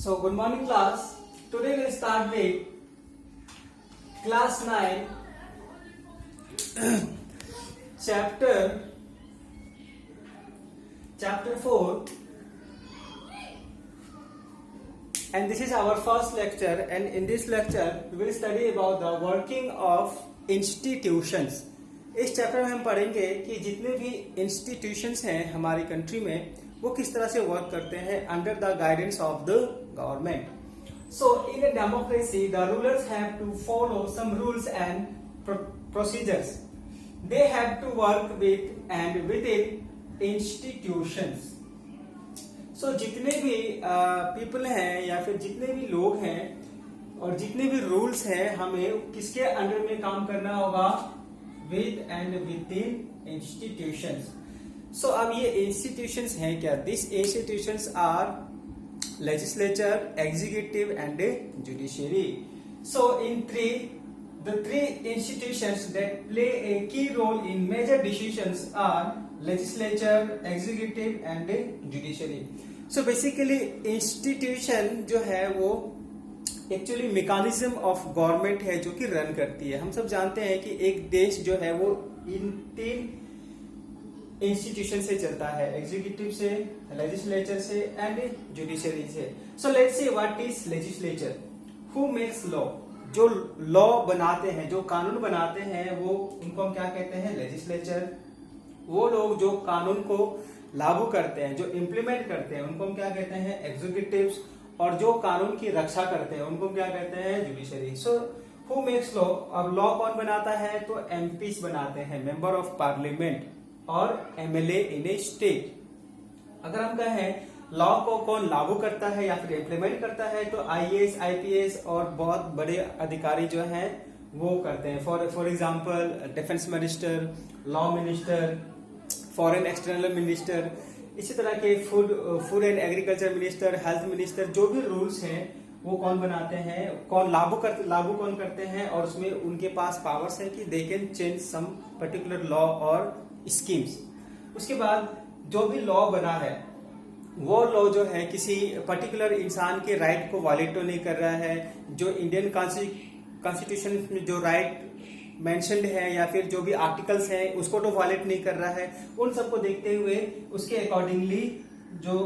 So good morning class. Today we'll start with class 9 chapter 4, and this is our first lecture, and in this lecture we will study about the working of institutions. इस chapter में हम पढ़ेंगे कि जितने भी institutions हैं हमारी country में वो किस तरह से वर्क करते हैं under the guidance of the government. So in a democracy, the rulers have to follow some rules and procedures. They have to work with and within institutions. So जितने भी people हैं या फिर जितने भी लोग हैं और जितने भी rules हैं हमें किसके अंडर में काम करना होगा? With and within institutions. So अब ये institutions हैं क्या? These institutions are legislature, executive and judiciary. So the three institutions that play a key role in major decisions are legislature, executive and judiciary. So basically institution जो है वो actually mechanism of government है जो कि run करती है. हम सब जानते हैं कि एक देश जो है वो इन तीन इंस्टीट्यूशन से चलता है, एग्जीक्यूटिव से, लेजिस्लेचर से एंड जुडिशरी से. So let's see what is legislature. Who makes law? जो लॉ बनाते हैं, जो कानून बनाते हैं, वो उनको हम क्या कहते हैं? लेजिस्लेचर. वो लोग जो कानून को लागू करते हैं, जो इम्प्लीमेंट करते हैं, उनको हम क्या कहते हैं? एग्जीक्यूटिव्स. और जो कानून की रक्षा करते हैं उनको क्या कहते हैं? Judiciary. So who makes law? अब लॉ कौन बनाता है? तो एमपीस बनाते हैं, मेंबर ऑफ पार्लियामेंट और एमएलए इन ए स्टेट. अगर हम कहें लॉ को कौन लागू करता है या फिर इम्प्लीमेंट करता है तो आईएएस, आईपीएस और बहुत बड़े अधिकारी जो हैं वो करते हैं. For example defence minister, law minister, foreign external minister, इसी तरह के food and agriculture minister, health minister. जो भी रूल्स हैं वो कौन बनाते हैं, कौन लागू कौन करते हैं, और उसमें उनके पास पावर्स है कि they can change some particular law और स्कीम्स. उसके बाद जो भी लॉ बना है वो लॉ जो है किसी पर्टिकुलर इंसान के राइट को वायलेट तो नहीं कर रहा है. जो इंडियन कॉन्स्टिट्यूशन में जो राइट मेंशन्ड है या फिर जो भी आर्टिकल्स हैं उसको तो वायलेट नहीं कर रहा है. उन सबको देखते हुए उसके अकॉर्डिंगली जो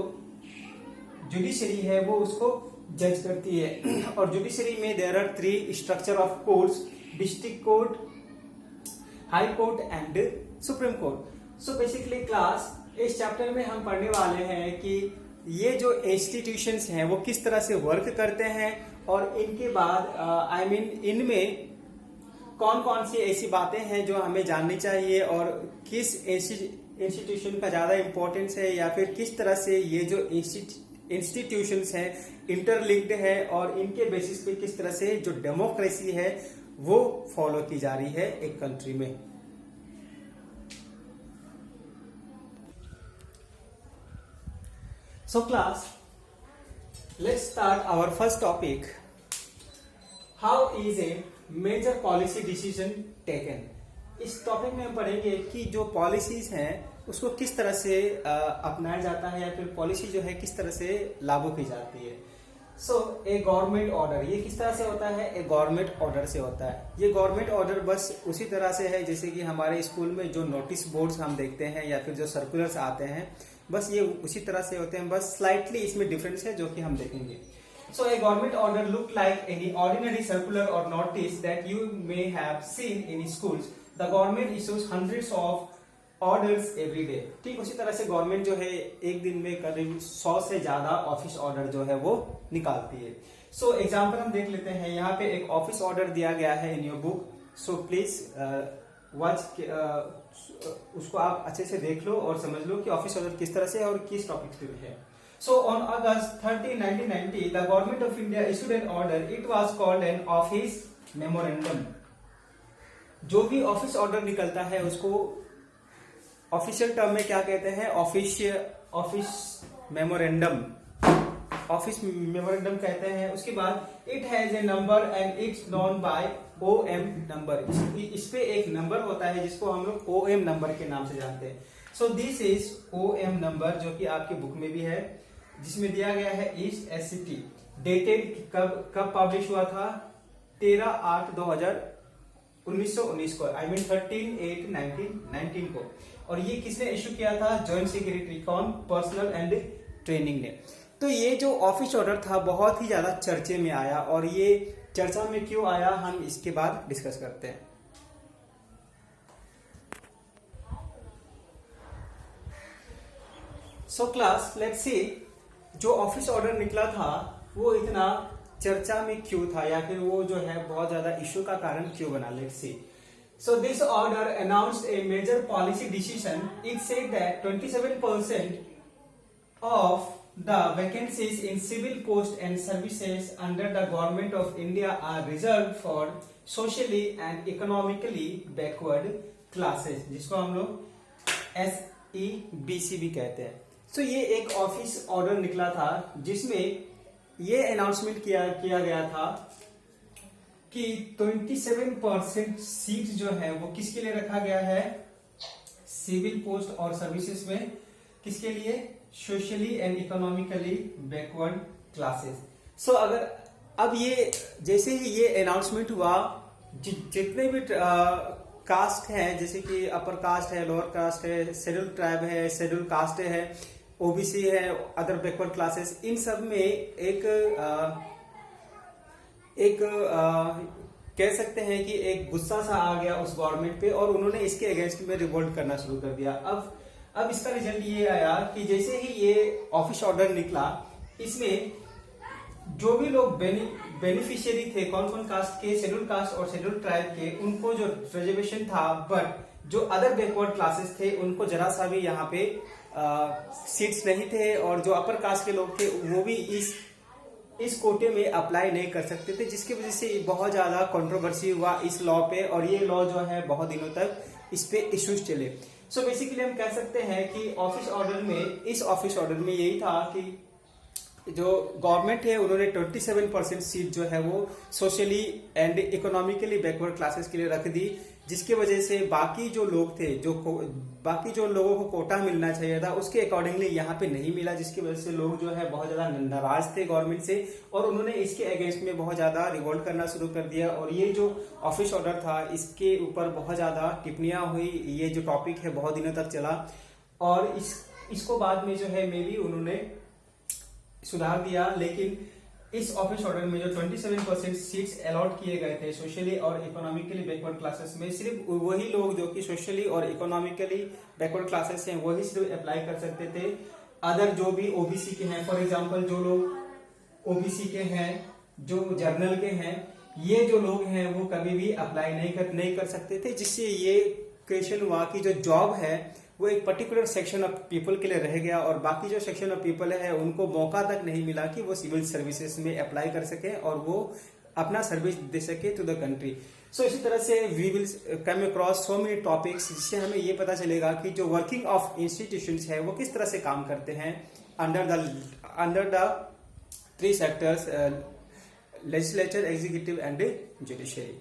जुडिशरी है वो उसको जज करती है. और जुडिशरी में there are 3 structure of courts: district court, high court and supreme court. So basically class इस चैप्टर में हम पढ़ने वाले हैं कि ये जो इंस्टीट्यूशंस हैं वो किस तरह से वर्क करते हैं और इनके बाद इनमें कौन कौन सी ऐसी बातें हैं जो हमें जाननी चाहिए और किस इंस्टीट्यूशन का ज्यादा इंपॉर्टेंस है या फिर किस तरह से ये जो इंस्टीट्यूशंस हैं इंटरलिंक्ड है और इनके बेसिस पे किस तरह से जो डेमोक्रेसी है वो फॉलो की जा रही है एक कंट्री में. So class, let's start our first topic. How is a major policy decision taken? इस टॉपिक में हम पढ़ेंगे कि जो पॉलिसीज हैं उसको किस तरह से अपनाया जाता है या फिर पॉलिसी जो है किस तरह से लागू की जाती है. सो ए गवर्नमेंट ऑर्डर ये किस तरह से होता है? ए गवर्नमेंट ऑर्डर से होता है. ये गवर्नमेंट ऑर्डर बस उसी तरह से है जैसे कि हमारे स्कूल में जो नोटिस बोर्ड्स हम देखते हैं या फिर जो सर्कुलर्स आते हैं, बस ये उसी तरह से होते हैं. बस स्लाइटली इसमें डिफरेंस है जो कि हम देखेंगे. So a government order look like any ordinary circular or notice that you may have seen in schools. The government issues hundreds of orders every day. ठीक उसी तरह से गवर्नमेंट जो है एक दिन में करीब 100 से ज्यादा ऑफिस ऑर्डर जो है वो निकालती है. सो एग्जाम्पल हम देख लेते हैं. यहाँ पे एक ऑफिस ऑर्डर दिया गया है in your book. So please उसको आप अच्छे से देख लो और समझ लो कि ऑफिस ऑर्डर किस तरह से और किस टॉपिक पे है. So on August 30, 1990, the government of India issued an order. It was called an office memorandum. जो भी ऑफिस ऑर्डर निकलता है उसको ऑफिशियल टर्म में क्या कहते हैं? Office memorandum. ऑफिस मेमोरेंडम कहते हैं. उसके बाद it has a number and it's known by OM number. इस पे एक नंबर होता है जिसको हम लोग OM नंबर के नाम से जानते हैं. So this is OM number जो कि आपकी बुक में भी है. जिसमें दिया गया है ईस्ट एससीटी डेटेड कब पब्लिश हुआ था? 13/8/1919 को, आई मीन 13/8/1919 को। और ये किसने इशू किया था? जॉइंट सेक्रेटरी कौन? पर्सनल एंड ट्रेनिंग ने। तो ये जो ऑफिस ऑर्डर था बहुत ही ज्यादा चर्चे में आया, और ये चर्चा में क्यों आया हम इसके बाद डिस्कस करते हैं। सो क्लास लेट्स सी, जो ऑफिस ऑर्डर निकला था वो इतना चर्चा में क्यों था, या फिर वो जो है बहुत ज्यादा इशू का कारण क्यों बना। Let's see. So this order announced a major policy decision. It said that 27% of the vacancies in civil posts and services under the government of India are reserved for socially and economically backward classes, जिसको हम लोग SEBC भी कहते हैं। So ये एक office order निकला था जिसमें ये अनाउंसमेंट किया गया था कि 27% सीट जो है वो किसके लिए रखा गया है? सिविल पोस्ट और सर्विसेज में। किसके लिए? Socially and economically backward classes. So अगर अब ये जैसे ही ये अनाउंसमेंट हुआ, जितने भी कास्ट हैं, जैसे कि अपर कास्ट है, लोअर कास्ट है, शेड्यूल ट्राइब है, शेड्यूल कास्ट है, ओबीसी है, अदर बैकवर्ड क्लासेस, इन सब में एक कह सकते हैं कि एक गुस्सा सा आ गया उस गवर्नमेंट पे, और उन्होंने इसके अगेंस्ट में रिवोल्ट करना शुरू कर दिया। अब इसका रिजल्ट ये आया कि जैसे ही ये ऑफिस ऑर्डर निकला, इसमें जो भी लोग बेनिफिशियरी थे, कौन कौन कास्ट के, शेड्यूल कास्ट और शेड्यूल ट्राइब के, उनको जो रिजर्वेशन था, बट जो अदर बैकवर्ड क्लासेस थे उनको जरा सा भी यहाँ पे सीट्स नहीं थे, और जो अपर कास्ट के लोग थे वो भी इस कोटे में अप्लाई नहीं कर सकते थे, जिसकी वजह से बहुत ज्यादा कंट्रोवर्सी हुआ इस लॉ पे, और ये लॉ जो है बहुत दिनों तक इस पे इश्यूज चले। सो बेसिकली हम कह सकते हैं कि इस ऑफिस ऑर्डर में यही था कि जो गवर्नमेंट है उन्होंने 27% सीट जो है वो socially and economically backward classes के लिए रख दी, जिसकी वजह से बाकी जो लोग थे, बाकी जो लोगों को कोटा मिलना चाहिए था उसके अकॉर्डिंगली यहाँ पे नहीं मिला, जिसकी वजह से लोग जो है बहुत ज्यादा नाराज थे गवर्नमेंट से, और उन्होंने इसके अगेंस्ट में बहुत ज्यादा रिवोल्ट करना शुरू कर दिया। और ये जो ऑफिस ऑर्डर था इसके ऊपर बहुत ज्यादा टिप्पणियां हुई, ये जो टॉपिक है बहुत दिनों तक चला, और इसको बाद में जो है मे बी उन्होंने सुधार दिया। लेकिन इस ऑफिस ऑर्डर में जो 27% सीट्स अलॉट किए गए थे सोशली और इकोनॉमिकली बैकवर्ड क्लासेस में, सिर्फ वही लोग जो कि सोशली और इकोनॉमिकली बैकवर्ड क्लासेस हैं वही सिर्फ अप्लाई कर सकते थे। अदर जो भी ओबीसी के हैं, फॉर एग्जांपल जो लोग ओबीसी के हैं, जो जर्नल के हैं, ये जो लोग हैं वो कभी भी अप्लाई नहीं कर सकते थे, जिससे ये क्वेश्चन हुआ कि जो जॉब है वो एक पर्टिकुलर सेक्शन ऑफ पीपल के लिए रह गया, और बाकी जो सेक्शन ऑफ पीपल है उनको मौका तक नहीं मिला कि वो सिविल सर्विसेज में अप्लाई कर सके और वो अपना सर्विस दे सके टू द कंट्री। सो इसी तरह से we will come across so many topics, जिससे हमें ये पता चलेगा कि जो वर्किंग ऑफ इंस्टीट्यूशंस है वो किस तरह से काम करते हैं under the 3 sectors, legislature, executive and judiciary.